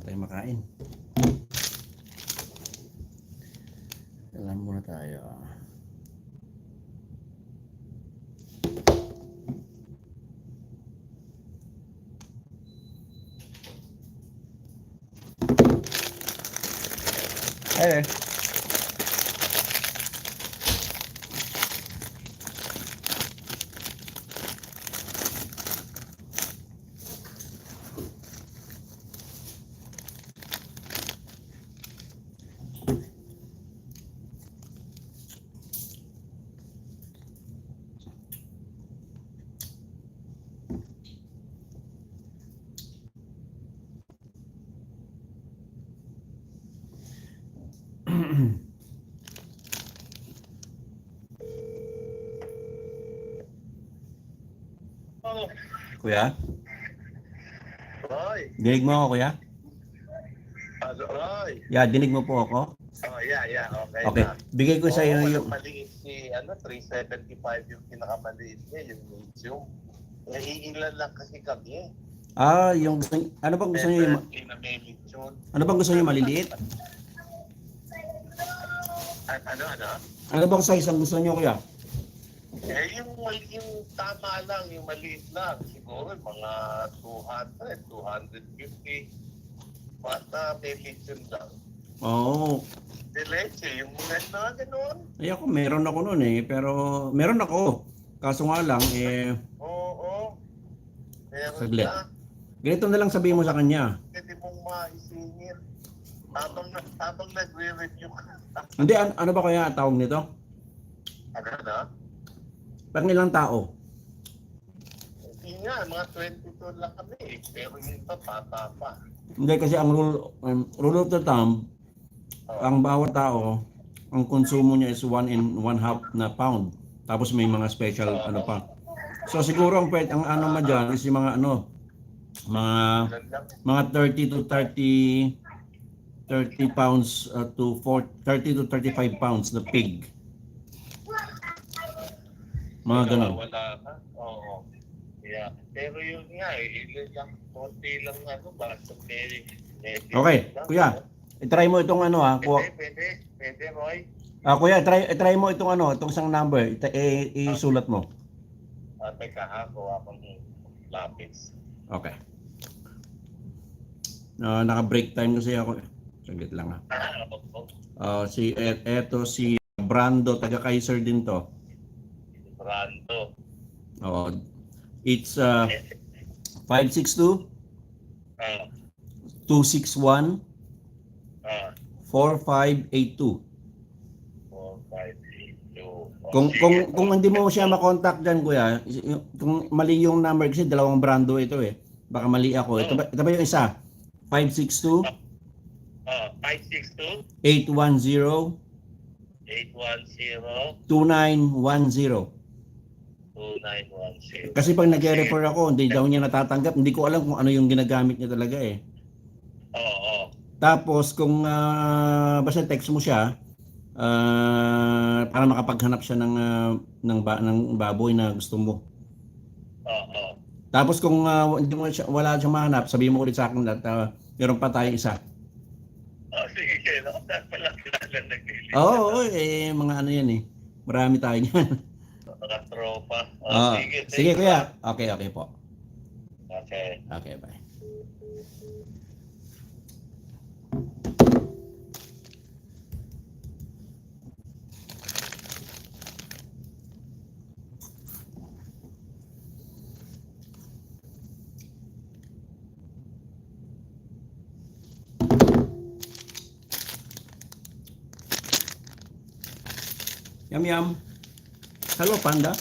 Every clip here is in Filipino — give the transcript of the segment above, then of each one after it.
Tayo makain. Kailan muna tayo. Hey. Kuya? Roy. Dinig mo ako, kuya? Roy. Yeah, dinig mo po ako? Oh, yeah. Okay. Na. Bigay ko sa iyo yung... maliit si, 375 yung pinakamaliit niya, yung medium. Naiilan lang kasi kami. Yung gusto... Ano bang gusto niyo yung... Ano bang gusto niyo maliliit? Ano? Ano bang size ang gusto niyo, kuya? Yung tama lang, yung maliit lang. Siguro mga 200, 250. Basta may medium lang. Oo. Leche, yung gano'n. Ay ako, meron ako noon eh. Pero meron ako. Kaso nga lang, Oo. Meron saglit. na. Ganito na lang sabihin mo sa kanya. Pwede mong maisingit. Habang nagre-review ka. Hindi, ano ba kaya tawag nito? Ano? Pang ilang tao? Hindi nga, mga 22 lang kami eh. Pero yung iba, bata pa. Hindi, kasi ang rule of the thumb, ang bawat tao, ang konsumo niya is 1 1/2 na pound. Tapos may mga special ano pa. So siguro ang ano mo dyan is yung mga mga 30 to 30 pounds to 30 to 35 pounds na pig. Mga ganun. Wala ka? Oo. Yeah. Pero yun nga ilang konti lang basta Okay, kuya. I-try mo itong ano Pwede, Roy. Kuya, try mo itong isang number. Isulat mo. Teka ha, kuha akong lapis. Okay. Naka-break time kasi ako. Saglit lang ha. Si Brando, taga Kaiser din to. Brando. It's 562 261 4582. 4582. Kung hindi mo siya ma-contact diyan, kuya, kung mali yung number kasi dalawang Brando ito eh. Baka mali ako. Ito ba yung isa? 562 562 810 810 2910. 2910. Kasi pag nag-refer ako, hindi daw niya natatanggap. Hindi ko alam kung ano yung ginagamit niya talaga eh. Oo. Tapos kung basta text mo siya, para makapaghanap siya ng baboy na gusto mo. Oo. Tapos kung hindi mo siya, wala siyang mahanap, sabihin mo ulit sa akin at meron pa tayo isa. Sige, pala nag-ilip. Oo, mga ano yan eh. Marami tayo yan. Mga tropa. Sige kuya. Okay po. Okay. Okay, bye. Yum. Hello, Panda.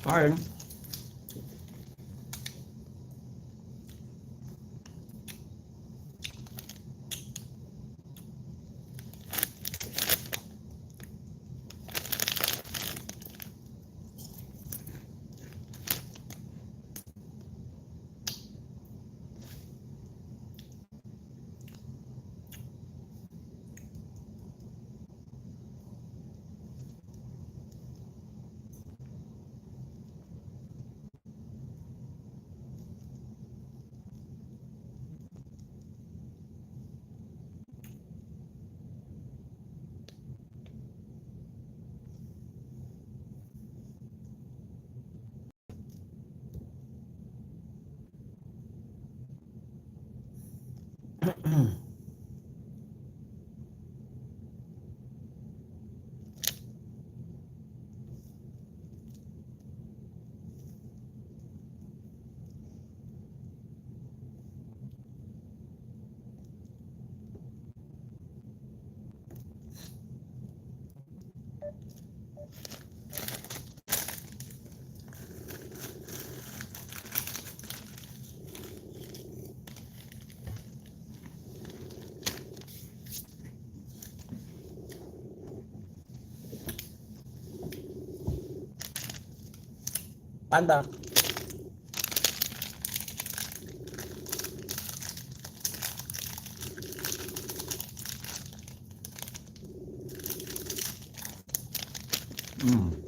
Fine. Panda. Mm.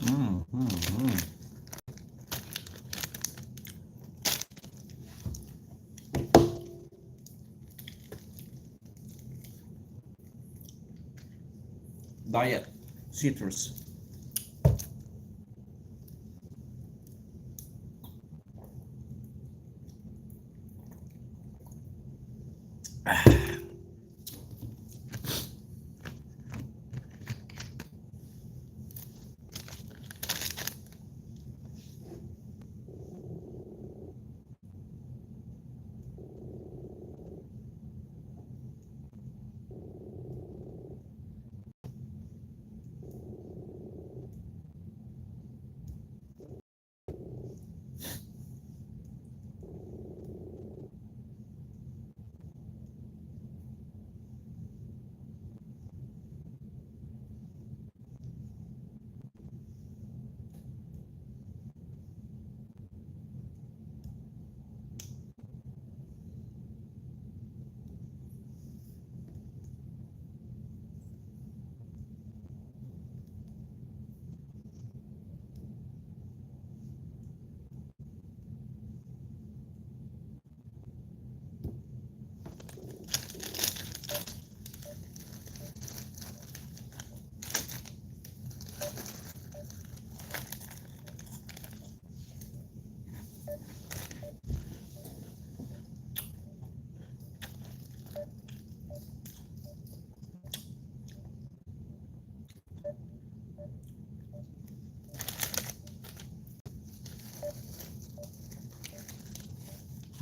Mm, mm, mm. Diet. Citrus.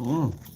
Mm.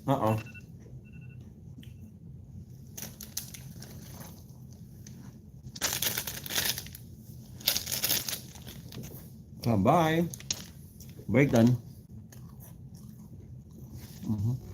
Oo. Bye. Break done. Mhm.